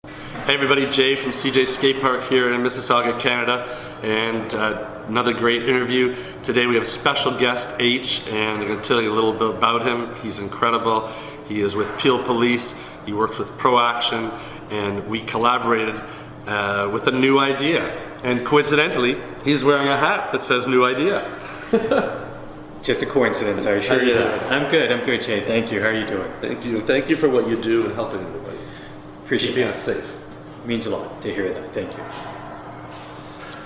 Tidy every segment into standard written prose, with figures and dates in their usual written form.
Hey everybody, Jay from CJ Skate Park here in Mississauga, Canada, and another great interview. Today we have special guest H, and I'm going to tell you a little bit about him. He's incredible. He is with Peel Police, he works with ProAction, and we collaborated with a new idea. And coincidentally, he's wearing a hat that says new idea. Just a coincidence, I assure you that. I'm good, Jay. Thank you. How are you doing? Thank you. Thank you for what you do and helping everybody. Appreciate being that. Safe. Means a lot to hear that. Thank you.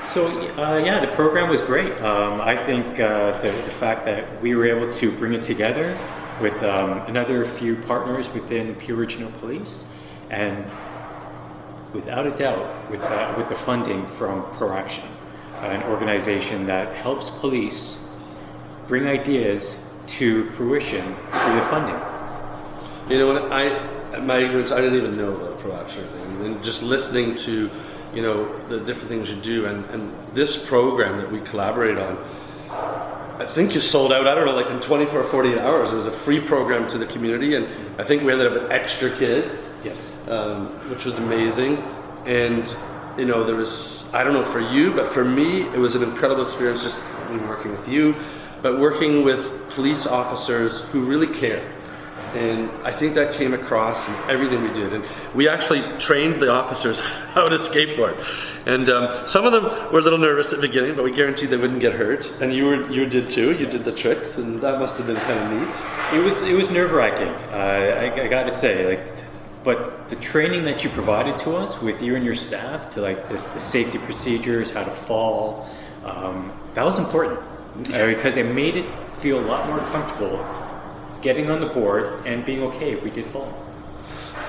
So yeah, the program was great. I think the fact that we were able to bring it together with another few partners within Peel Regional Police, and without a doubt with the funding from ProAction, an organization that helps police bring ideas to fruition through the funding. You know, my ignorance, I didn't even know about ProAction thing, and just listening to, you know, the different things you do, and this program that we collaborated on, I think you sold out, I don't know, like in 24 or 48 hours. It was a free program to the community, and I think we ended up with extra kids. Yes. Which was amazing. And, you know, there was, I don't know for you, but for me, it was an incredible experience just working with you, but working with police officers who really care. And I think that came across in everything we did. And we actually trained the officers how to skateboard. And some of them were a little nervous at the beginning, but we guaranteed they wouldn't get hurt. And you did too. You did the tricks, and that must have been kind of neat. It was nerve-wracking. I got to say, but the training that you provided to us with you and your staff to the safety procedures, how to fall, that was important because it made it feel a lot more comfortable getting on the board and being okay if we did fall.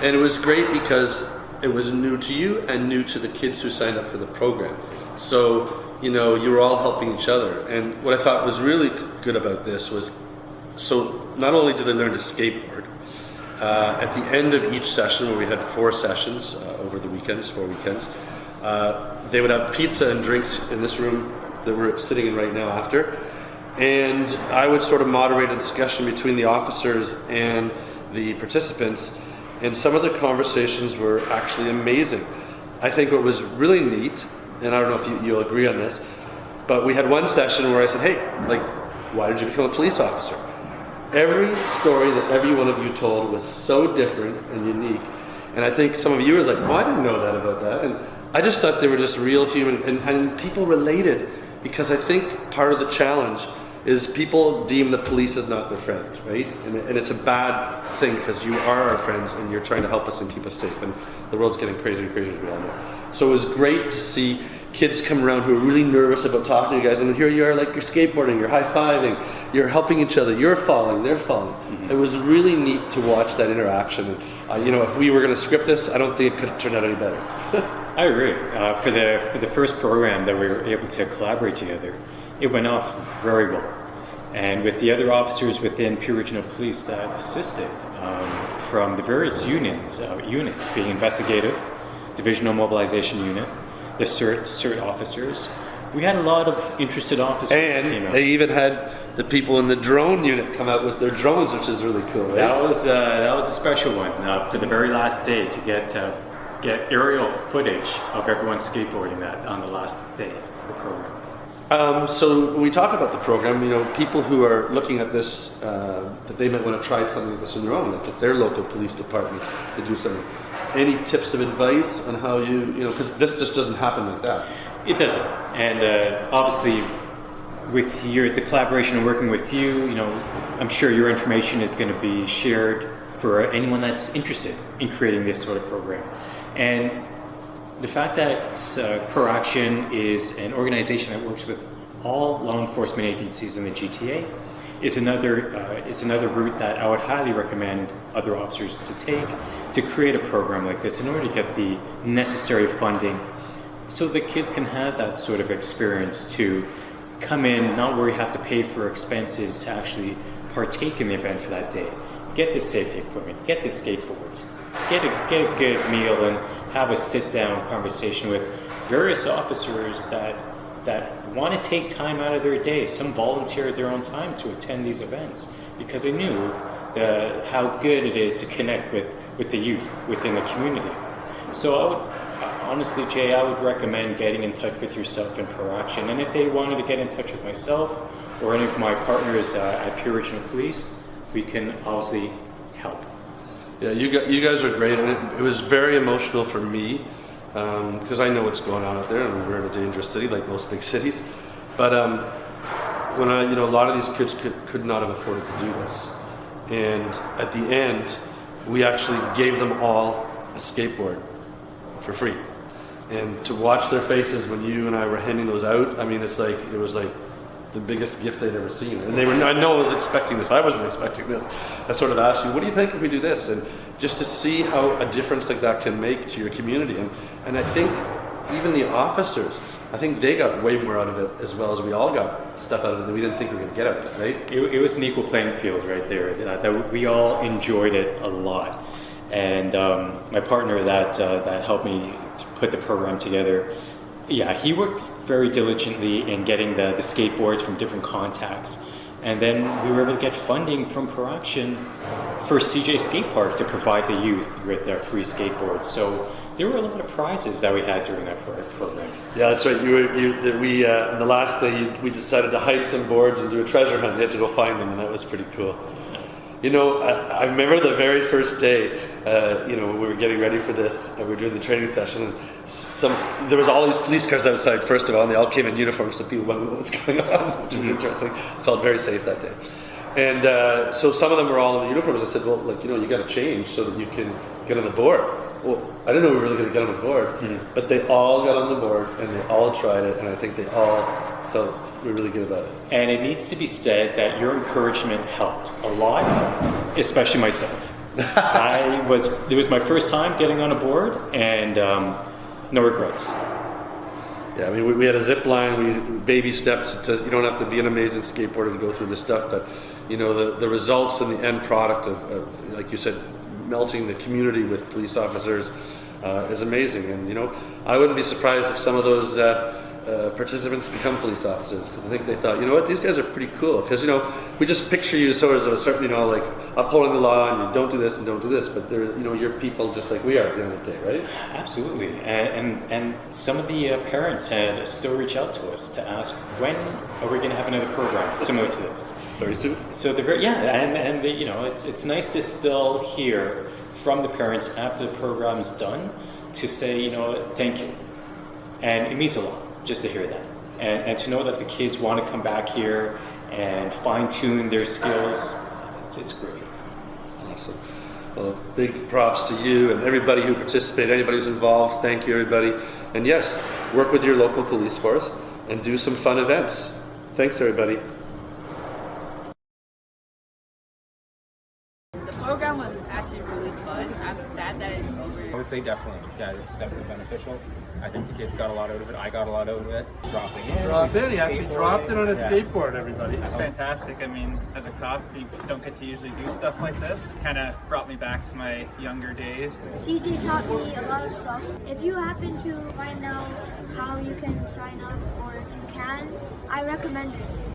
And it was great because it was new to you and new to the kids who signed up for the program. So, you know, you were all helping each other. And what I thought was really good about this was, so not only did they learn to skateboard, at the end of each session, where we had 4 sessions over the weekends, 4 weekends, they would have pizza and drinks in this room that we're sitting in right now after. And I would sort of moderate a discussion between the officers and the participants, and some of the conversations were actually amazing. I think what was really neat, and I don't know if you'll agree on this, but we had one session where I said, hey, why did you become a police officer? Every story that every one of you told was so different and unique. And I think some of you were like, well, I didn't know that about that. And I just thought they were just real human, and people related, because I think part of the challenge is people deem the police as not their friend, right? And it's a bad thing because you are our friends and you're trying to help us and keep us safe, and the world's getting crazier and crazier, as we all know. So it was great to see kids come around who are really nervous about talking to you guys, and here you are, you're skateboarding, you're high-fiving, you're helping each other, you're falling, they're falling. Mm-hmm. It was really neat to watch that interaction. And, you know, if we were going to script this, I don't think it could have turned out any better. I agree. For the first program that we were able to collaborate together, it went off very well. And with the other officers within Peel Regional Police that assisted from the various units being investigative, divisional mobilization unit, the CERT officers, we had a lot of interested officers. And they even had the people in the drone unit come out with their drones, which is really cool, right? That was a special one, to the very last day, to get aerial footage of everyone skateboarding that on the last day of the program. So when we talk about the program, you know, people who are looking at this, that they might want to try something like this on their own, like at their local police department to do something. Any tips of advice on how you know, because this just doesn't happen like that. It doesn't. And obviously, with the collaboration and working with you, you know, I'm sure your information is going to be shared for anyone that's interested in creating this sort of program. And the fact that ProAction is an organization that works with all law enforcement agencies in the GTA is another route that I would highly recommend other officers to take to create a program like this in order to get the necessary funding so the kids can have that sort of experience to come in, not worry, have to pay for expenses to actually partake in the event for that day. Get the safety equipment, get the skateboards, get a good meal, and have a sit-down conversation with various officers that want to take time out of their day. Some volunteer their own time to attend these events because they knew how good it is to connect with the youth within the community. So I would, honestly, Jay, I would recommend getting in touch with yourself and ProAction. And if they wanted to get in touch with myself or any of my partners at Pure Regional Police, we can obviously help. Yeah, you guys are great, and it was very emotional for me because I know what's going on out there, and we're in a dangerous city like most big cities. But when a lot of these kids could not have afforded to do this, and at the end, we actually gave them all a skateboard for free. And to watch their faces when you and I were handing those out, I mean, it was like the biggest gift they'd ever seen. And I know I was expecting this. I wasn't expecting this. I sort of asked you, what do you think if we do this? And just to see how a difference like that can make to your community. And I think even the officers, I think they got way more out of it as well as we all got stuff out of it that we didn't think we were going to get out of it, right? It was an equal playing field right there. That we all enjoyed it a lot. And my partner that helped me to put the program together, yeah, he worked very diligently in getting the skateboards from different contacts. And then we were able to get funding from ProAction for CJ SKATEPARK to provide the youth with their free skateboards. So there were a lot of prizes that we had during that program. Yeah, that's right. We on the last day we decided to hide some boards and do a treasure hunt. We had to go find them, and that was pretty cool. I remember the very first day, when we were getting ready for this, and we were doing the training session, and there was all these police cars outside, first of all, and they all came in uniform, so people wondered what was going on, which was interesting. Felt very safe that day. And so some of them were all in the uniforms. I said, well, you got to change so that you can get on the board. Well, I didn't know we were really going to get on the board, but they all got on the board, and they all tried it, and I think they all felt really good about it. And it needs to be said that your encouragement helped a lot, especially myself. It was my first time getting on a board, and no regrets. Yeah, I mean, we had a zip line, baby steps. You don't have to be an amazing skateboarder to go through this stuff, but the results and the end product of like you said, melting the community with police officers is amazing. And I wouldn't be surprised if some of those participants become police officers, because I think they thought, these guys are pretty cool. Because we just picture you sort of as a certain, like upholding the law, and you don't do this and don't do this, but they're you're people just like we are at the end of the day, right? Absolutely. And some of the parents had still reach out to us to ask, when are we going to have another program similar to this? Very soon. So it's nice to still hear from the parents after the program's done to say, thank you, and it means a lot just to hear that, and to know that the kids want to come back here and fine-tune their skills. It's great. Awesome. Well, big props to you and everybody who participated, anybody who's involved. Thank you, everybody. And yes, work with your local police force and do some fun events. Thanks, everybody. The program was actually really fun. I'm sad that it's over. I would say definitely. Yeah, it's definitely beneficial. I think the kids got a lot out of it. I got a lot out of it. Dropping in. He actually dropped it on a skateboard, everybody. It's fantastic. I mean, as a cop, you don't get to usually do stuff like this. Kind of brought me back to my younger days. CJ taught me a lot of stuff. If you happen to find out how you can sign up, or if you can, I recommend it.